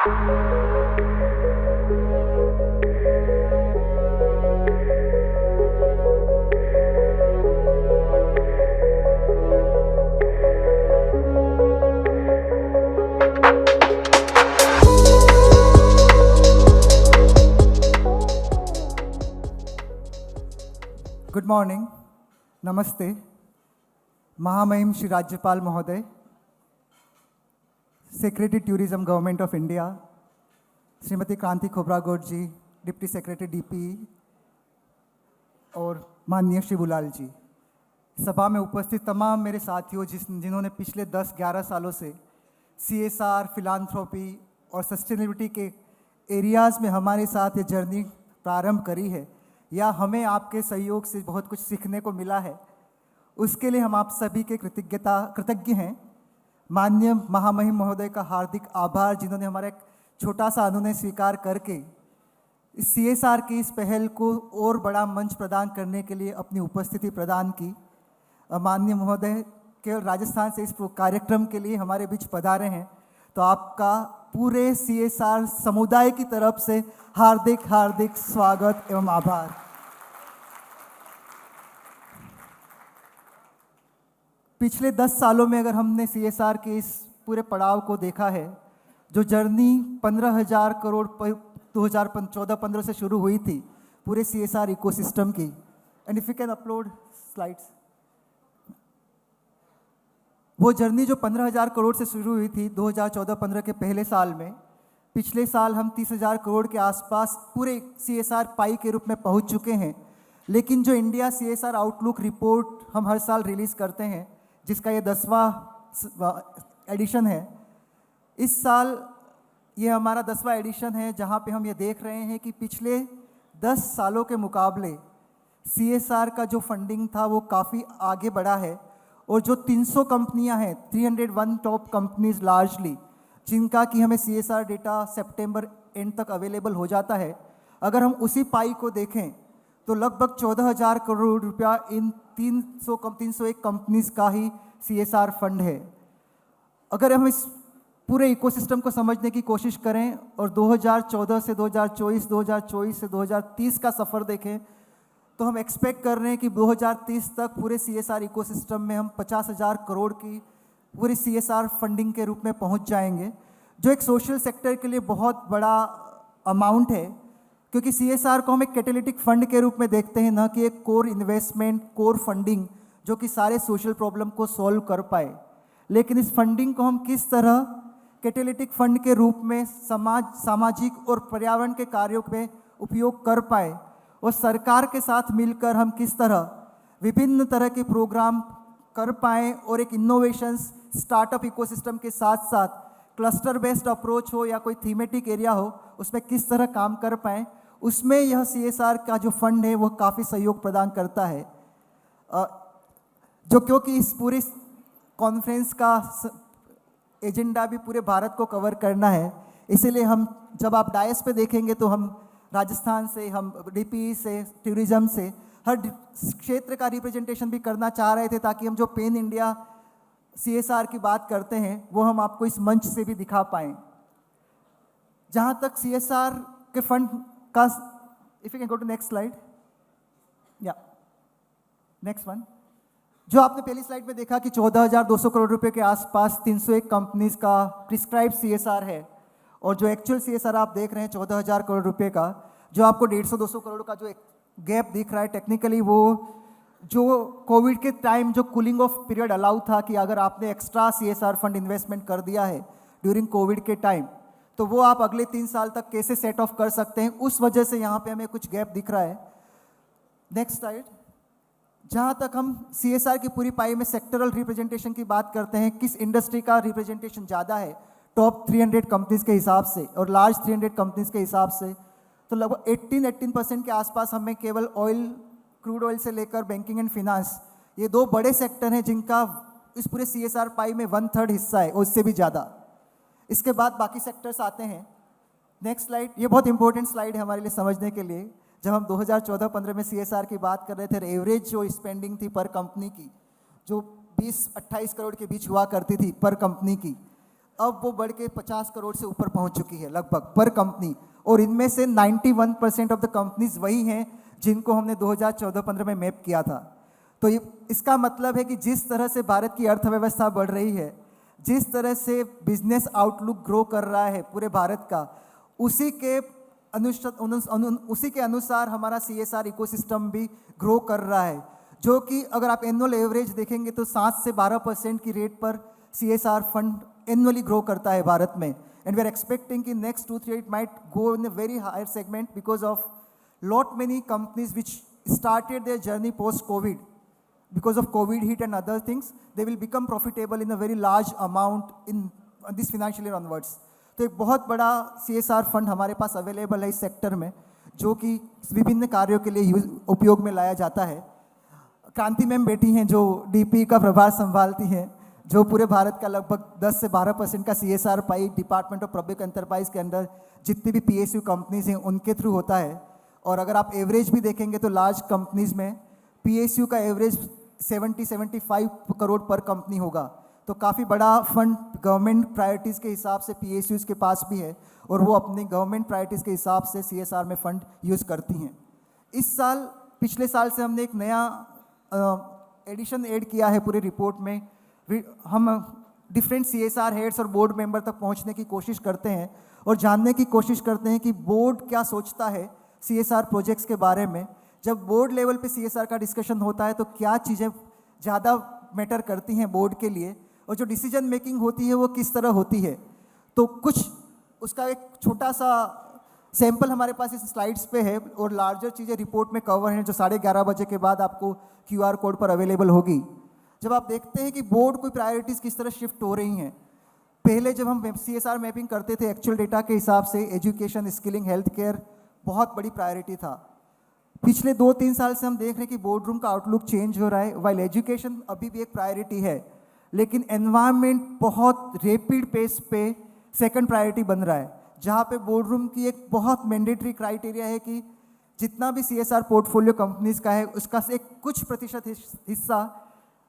Good morning, नमस्ते। महामहिम श्री राज्यपाल महोदय, secretary tourism government of India, Shrimati क्रांति खोब्रागौड़ जी, डिप्टी सेक्रेटरी डीपी, और माननीय श्री बुलाल जी, सभा में उपस्थित तमाम मेरे साथियों जिन्होंने पिछले 10-11 सालों से CSR, फिलान्थ्रोपी और सस्टेनेबिलिटी के एरियाज़ में हमारे साथ ये जर्नी प्रारंभ करी है, या हमें आपके सहयोग से बहुत कुछ सीखने को मिला है, उसके लिए हम आप सभी के कृतज्ञ हैं। माननीय महामहिम महोदय का हार्दिक आभार, जिन्होंने हमारा एक छोटा सा अनुनय स्वीकार करके इस CSR की इस पहल को और बड़ा मंच प्रदान करने के लिए अपनी उपस्थिति प्रदान की। माननीय महोदय केवल राजस्थान से इस कार्यक्रम के लिए हमारे बीच पधारे हैं, तो आपका पूरे CSR समुदाय की तरफ से हार्दिक हार्दिक स्वागत एवं आभार। पिछले 10 सालों में अगर हमने CSR के इस पूरे पड़ाव को देखा है, जो जर्नी 15,000 करोड़ 2014-15 से शुरू हुई थी पूरे CSR इकोसिस्टम की, and if you can upload slides, वो जर्नी जो 15,000 करोड़ से शुरू हुई थी 2014-15 के पहले साल में, पिछले साल हम 30,000 करोड़ के आसपास पूरे CSR पाई के रूप में पहुंच चुके हैं। लेकिन जो इंडिया CSR आउटलुक रिपोर्ट हम हर साल रिलीज़ करते हैं, जिसका ये 10वां एडिशन है, इस साल ये हमारा 10वां एडिशन है, जहाँ पे हम ये देख रहे हैं कि पिछले 10 सालों के मुकाबले CSR का जो फंडिंग था वो काफ़ी आगे बढ़ा है, और जो 300 कंपनियां हैं, 301 टॉप कंपनीज लार्जली, जिनका कि हमें CSR डेटा सितंबर एंड तक अवेलेबल हो जाता है, अगर हम उसी पाई को देखें तो लगभग 14,000 करोड़ रुपया इन 301 कंपनीज का ही CSR फंड है। अगर हम इस पूरे इकोसिस्टम को समझने की कोशिश करें और 2014 से 2024, 2024 से 2030 का सफ़र देखें, तो हम एक्सपेक्ट कर रहे हैं कि 2030 तक पूरे CSR इकोसिस्टम में हम 50,000 करोड़ की पूरी CSR फंडिंग के रूप में पहुंच जाएंगे, जो एक सोशल सेक्टर के लिए बहुत बड़ा अमाउंट है, क्योंकि CSR को हम एक कैटेलिटिक फंड के रूप में देखते हैं, न कि एक कोर इन्वेस्टमेंट, कोर फंडिंग जो कि सारे सोशल प्रॉब्लम को सॉल्व कर पाए। लेकिन इस फंडिंग को हम किस तरह कैटेलिटिक फंड के रूप में सामाजिक और पर्यावरण के कार्यों में उपयोग कर पाए, और सरकार के साथ मिलकर हम किस तरह विभिन्न तरह के प्रोग्राम कर पाएँ, और एक इनोवेशंस स्टार्टअप इकोसिस्टम के साथ साथ क्लस्टर बेस्ड अप्रोच हो या कोई थीमेटिक एरिया हो, उसमें किस तरह काम कर पाएँ, उसमें यह CSR का जो फंड है वो काफ़ी सहयोग प्रदान करता है। जो क्योंकि इस पूरी कॉन्फ्रेंस का एजेंडा भी पूरे भारत को कवर करना है, इसीलिए हम जब आप डायस पे देखेंगे तो हम राजस्थान से, हम DP से, टूरिज्म से, हर क्षेत्र का रिप्रेजेंटेशन भी करना चाह रहे थे, ताकि हम जो पेन इंडिया CSR की बात करते हैं वो हम आपको इस मंच से भी दिखा पाएँ। जहाँ तक CSR के फंड का, if you can go to next slide, या नेक्स्ट वन, जो आपने पहली स्लाइड में देखा कि 14,200 करोड़ रुपए के आसपास 301 कंपनीज का प्रिस्क्राइब CSR है, और जो एक्चुअल CSR आप देख रहे हैं 14,000 करोड़ रुपए का, जो आपको 150-200 करोड़ का जो एक गैप दिख रहा है, टेक्निकली वो जो कोविड के टाइम जो कूलिंग ऑफ पीरियड अलाउ था कि अगर आपने एक्स्ट्रा CSR फंड इन्वेस्टमेंट कर दिया है ड्यूरिंग कोविड के टाइम, तो वो आप अगले 3 साल तक कैसे सेट ऑफ कर सकते हैं, उस वजह से यहाँ पे हमें कुछ गैप दिख रहा है। Next slide. जहाँ तक हम CSR की पूरी पाई में सेक्टरल रिप्रेजेंटेशन की बात करते हैं, किस इंडस्ट्री का रिप्रेजेंटेशन ज़्यादा है टॉप 300 कंपनीज के हिसाब से और लार्ज 300 कंपनीज के हिसाब से, तो लगभग 18% के आसपास हमें केवल ऑयल, क्रूड ऑयल से लेकर बैंकिंग एंड फिनांस, ये 2 बड़े सेक्टर हैं जिनका इस पूरे CSR पाई में 1/3 हिस्सा है और उससे भी ज़्यादा। इसके बाद बाकी सेक्टर्स आते हैं। नेक्स्ट स्लाइड, ये बहुत इंपॉर्टेंट स्लाइड है हमारे लिए समझने के लिए। जब हम 2014-15 में CSR की बात कर रहे थे, एवरेज जो स्पेंडिंग थी पर कंपनी की, जो 20-28 करोड़ के बीच हुआ करती थी पर कंपनी की, अब वो बढ़ के 50 करोड़ से ऊपर पहुंच चुकी है लगभग पर कंपनी, और इनमें से 91% ऑफ द कंपनीज वही हैं जिनको हमने 2014-15 में मैप किया था। तो ये इसका मतलब है कि जिस तरह से भारत की अर्थव्यवस्था बढ़ रही है, जिस तरह से बिजनेस आउटलुक ग्रो कर रहा है पूरे भारत का, उसी के अनुसार हमारा CSR इकोसिस्टम भी ग्रो कर रहा है, जो कि अगर आप एनुअल एवरेज देखेंगे तो 7 से 12% की रेट पर CSR फंड एनुअली ग्रो करता है भारत में। एंड वी आर एक्सपेक्टिंग कि next 2-3 it might go in a very higher segment because of lot many companies which started their journey post COVID, because of COVID hit and other things, they will become profitable in a very large amount in this financial year onwards. तो एक बहुत बड़ा CSR fund हमारे पास available है इस sector में, जो कि विभिन्न कार्यों के लिए उपयोग में लाया जाता है। क्रांति मैम बैठी हैं जो DP का प्रभार संभालती हैं, जो पूरे भारत का लगभग 10 से 12% का CSR pi department of public enterprise के अंदर जितनी भी PSU कंपनीज हैं उनके थ्रू होता है। और अगर आप एवरेज भी देखेंगे तो लार्ज कंपनीज में PSU का एवरेज 70-75 करोड़ पर कंपनी होगा। तो काफ़ी बड़ा फंड गवर्नमेंट प्रायोरिटीज़ के हिसाब से PSUs के पास भी है, और वो अपनी गवर्नमेंट प्रायोरिटीज़ के हिसाब से CSR में फंड यूज़ करती हैं। इस साल पिछले साल से हमने एक नया एडिशन ऐड किया है पूरी रिपोर्ट में। हम डिफरेंट CSR हेड्स और बोर्ड मेंबर तक पहुंचने की कोशिश करते हैं और जानने की कोशिश करते हैं कि बोर्ड क्या सोचता है CSR प्रोजेक्ट्स के बारे में। जब बोर्ड लेवल पे CSR का डिस्कशन होता है तो क्या चीज़ें ज़्यादा मैटर करती हैं बोर्ड के लिए, और जो डिसीजन मेकिंग होती है वो किस तरह होती है। तो कुछ उसका एक छोटा सा सैंपल हमारे पास इस स्लाइड्स पे है, और लार्जर चीज़ें रिपोर्ट में कवर हैं जो 11:30 बजे के बाद आपको QR कोड पर अवेलेबल होगी। जब आप देखते हैं कि बोर्ड की प्रायोरिटीज़ किस तरह शिफ्ट हो रही हैं, पहले जब हम CSR मैपिंग करते थे एक्चुअल डेटा के हिसाब से, एजुकेशन, स्किलिंग, हेल्थ केयर बहुत बड़ी प्रायोरिटी था। पिछले 2-3 साल से हम देख रहे हैं कि बोर्ड रूम का आउटलुक चेंज हो रहा है। वाइल एजुकेशन अभी भी एक प्रायोरिटी है, लेकिन एनवायरनमेंट बहुत रैपिड पेस पे सेकंड प्रायोरिटी बन रहा है, जहाँ पे बोर्ड रूम की एक बहुत मैंडेटरी क्राइटेरिया है कि जितना भी CSR पोर्टफोलियो कंपनीज का है उसका से एक कुछ प्रतिशत हिस्सा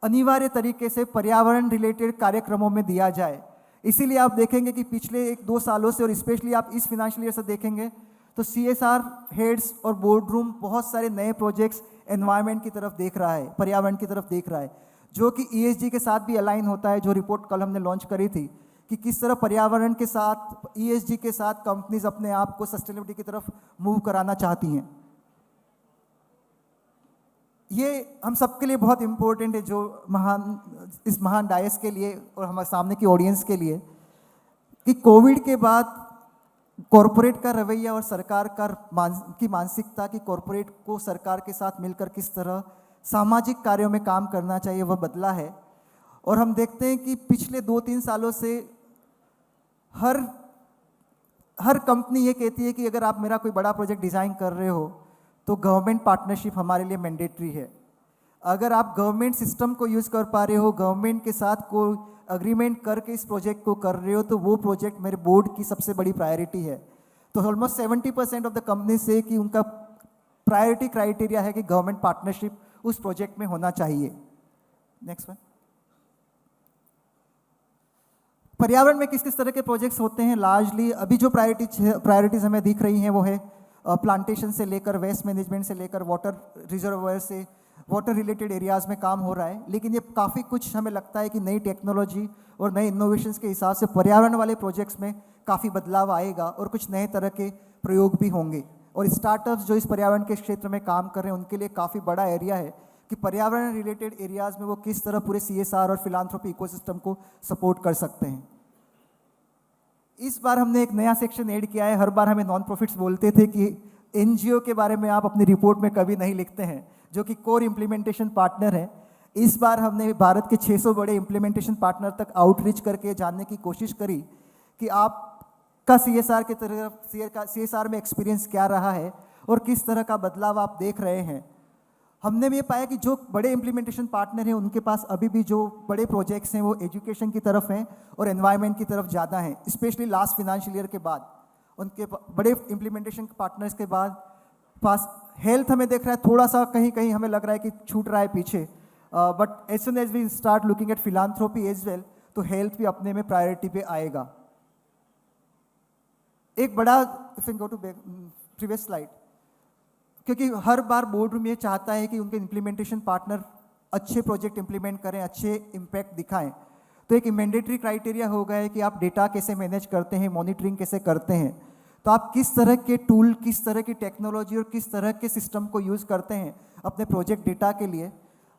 अनिवार्य तरीके से पर्यावरण रिलेटेड कार्यक्रमों में दिया जाए। इसीलिए आप देखेंगे कि पिछले 1-2 सालों से, और स्पेशली आप इस फिनेंशियल ईयर से देखेंगे तो CSR हेड्स और बोर्ड रूम बहुत सारे नए प्रोजेक्ट्स एनवायरनमेंट की तरफ देख रहा है, पर्यावरण की तरफ देख रहा है, जो कि ESG के साथ भी अलाइन होता है। जो रिपोर्ट कल हमने लॉन्च करी थी कि किस तरह पर्यावरण के साथ, ESG के साथ कंपनीज अपने आप को सस्टेनेबिलिटी की तरफ मूव कराना चाहती हैं। ये हम सबके लिए बहुत इम्पोर्टेंट है, जो इस महान डायस के लिए और हमारे सामने की ऑडियंस के लिए, कि कोविड के बाद कॉरपोरेट का रवैया और सरकार की मानसिकता कि कॉरपोरेट को सरकार के साथ मिलकर किस तरह सामाजिक कार्यों में काम करना चाहिए वह बदला है। और हम देखते हैं कि पिछले 2-3 सालों से हर कंपनी ये कहती है कि अगर आप मेरा कोई बड़ा प्रोजेक्ट डिज़ाइन कर रहे हो तो गवर्नमेंट पार्टनरशिप हमारे लिए मैंडेटरी है। अगर आप गवर्नमेंट सिस्टम को यूज़ कर पा रहे हो, गवर्नमेंट के साथ कोई अग्रीमेंट करके इस प्रोजेक्ट को कर रहे हो, तो वो प्रोजेक्ट मेरे बोर्ड की सबसे बड़ी प्रायोरिटी है। तो ऑलमोस्ट 70% ऑफ द कंपनी से कि उनका प्रायोरिटी क्राइटेरिया है कि गवर्नमेंट पार्टनरशिप उस प्रोजेक्ट में होना चाहिए। Next one. पर्यावरण में किस किस तरह के प्रोजेक्ट्स होते हैं? लार्जली अभी जो प्रायोरिटीज हमें दिख रही हैं वो है प्लांटेशन से लेकर वेस्ट मैनेजमेंट से लेकर वाटर रिजर्वायर से वाटर रिलेटेड एरियाज़ में काम हो रहा है। लेकिन ये काफ़ी कुछ हमें लगता है कि नई टेक्नोलॉजी और नए इनोवेशंस के हिसाब से पर्यावरण वाले प्रोजेक्ट्स में काफ़ी बदलाव आएगा और कुछ नए तरह के प्रयोग भी होंगे। और स्टार्टअप्स जो इस पर्यावरण के क्षेत्र में काम कर रहे हैं उनके लिए काफ़ी बड़ा एरिया है कि पर्यावरण रिलेटेड एरियाज़ में वो किस तरह पूरे CSR और फिलांथ्रोपी इकोसिस्टम को सपोर्ट कर सकते हैं। इस बार हमने एक नया सेक्शन ऐड किया है। हर बार हमें नॉन प्रॉफिट्स बोलते थे कि NGO के बारे में आप अपनी रिपोर्ट में कभी नहीं लिखते हैं, जो कि कोर इम्प्लीमेंटेशन पार्टनर है। इस बार हमने भारत के 600 बड़े इम्प्लीमेंटेशन पार्टनर तक आउटरीच करके जानने की कोशिश करी कि आपका CSR के तरफ CSR में एक्सपीरियंस क्या रहा है और किस तरह का बदलाव आप देख रहे हैं। हमने भी ये पाया कि जो बड़े इम्प्लीमेंटेशन पार्टनर हैं उनके पास अभी भी जो बड़े प्रोजेक्ट्स हैं वो एजुकेशन की तरफ हैं और एनवायरनमेंट की तरफ ज़्यादा हैं। स्पेशली लास्ट फिनेंशियल ईयर के बाद उनके बड़े इम्प्लीमेंटेशन पार्टनर्स के बाद पास हेल्थ हमें देख रहा है थोड़ा सा कहीं कहीं हमें लग रहा है कि छूट रहा है पीछे, but as soon as we start looking at philanthropy as well, तो हेल्थ भी अपने में प्रायोरिटी पे आएगा। एक बड़ा, if you go to previous slide, क्योंकि हर बार बोर्ड रूम ये चाहता है कि उनके इम्प्लीमेंटेशन पार्टनर अच्छे प्रोजेक्ट इम्प्लीमेंट करें, अच्छे इम्पैक्ट दिखाएं, तो एक मैंडेटरी क्राइटेरिया हो गया है कि आप डेटा कैसे मैनेज करते हैं, मॉनिटरिंग कैसे करते हैं, तो आप किस तरह के टूल, किस तरह की टेक्नोलॉजी और किस तरह के सिस्टम को यूज़ करते हैं अपने प्रोजेक्ट डेटा के लिए।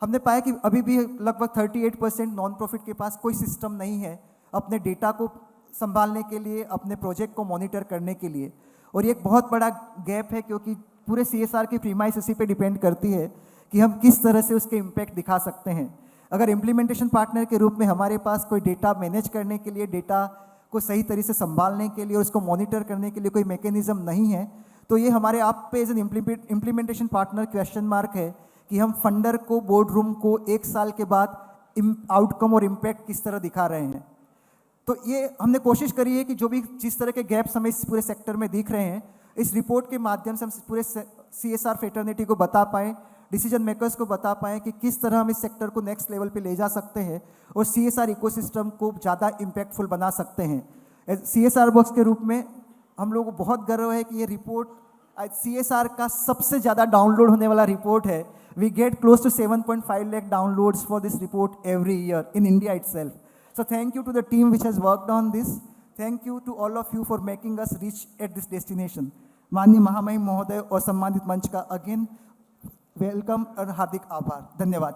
हमने पाया कि अभी भी लगभग 38% नॉन प्रॉफिट के पास कोई सिस्टम नहीं है अपने डेटा को संभालने के लिए, अपने प्रोजेक्ट को मॉनिटर करने के लिए। और ये एक बहुत बड़ा गैप है, क्योंकि पूरे CSR की प्रीमाइस इसी पे डिपेंड करती है कि हम किस तरह से उसके इम्पैक्ट दिखा सकते हैं। अगर इम्प्लीमेंटेशन पार्टनर के रूप में हमारे पास कोई डेटा मैनेज करने के लिए, डेटा को सही तरीके से संभालने के लिए और उसको मॉनिटर करने के लिए कोई मैकेनिज्म नहीं है, तो ये हमारे आप पे as an implementation partner question mark है कि हम फंडर को, बोर्ड रूम को 1 साल के बाद आउटकम और इम्पैक्ट किस तरह दिखा रहे हैं। तो ये हमने कोशिश करी है कि जो भी जिस तरह के गैप्स हमें इस पूरे सेक्टर में दिख रहे हैं, इस रिपोर्ट के माध्यम से हम पूरे CSR फ्रेटर्निटी को बता पाएँ, डिसीजन मेकर्स को बता पाएँ कि किस तरह हम इस सेक्टर को नेक्स्ट लेवल पे ले जा सकते हैं और CSR इकोसिस्टम को ज़्यादा इम्पैक्टफुल बना सकते हैं। CSR बॉक्स के रूप में हम लोगों को बहुत गर्व है कि ये रिपोर्ट CSR का सबसे ज़्यादा डाउनलोड होने वाला रिपोर्ट है। We get close to 7.5 lakh downloads for this report every year in India itself. So thank you to the team which has worked on this. Thank you to all of you for making us reach at this destination. माननीय महामहिम महोदय और सम्मानित मंच का again welcome और हार्दिक आभार। धन्यवाद।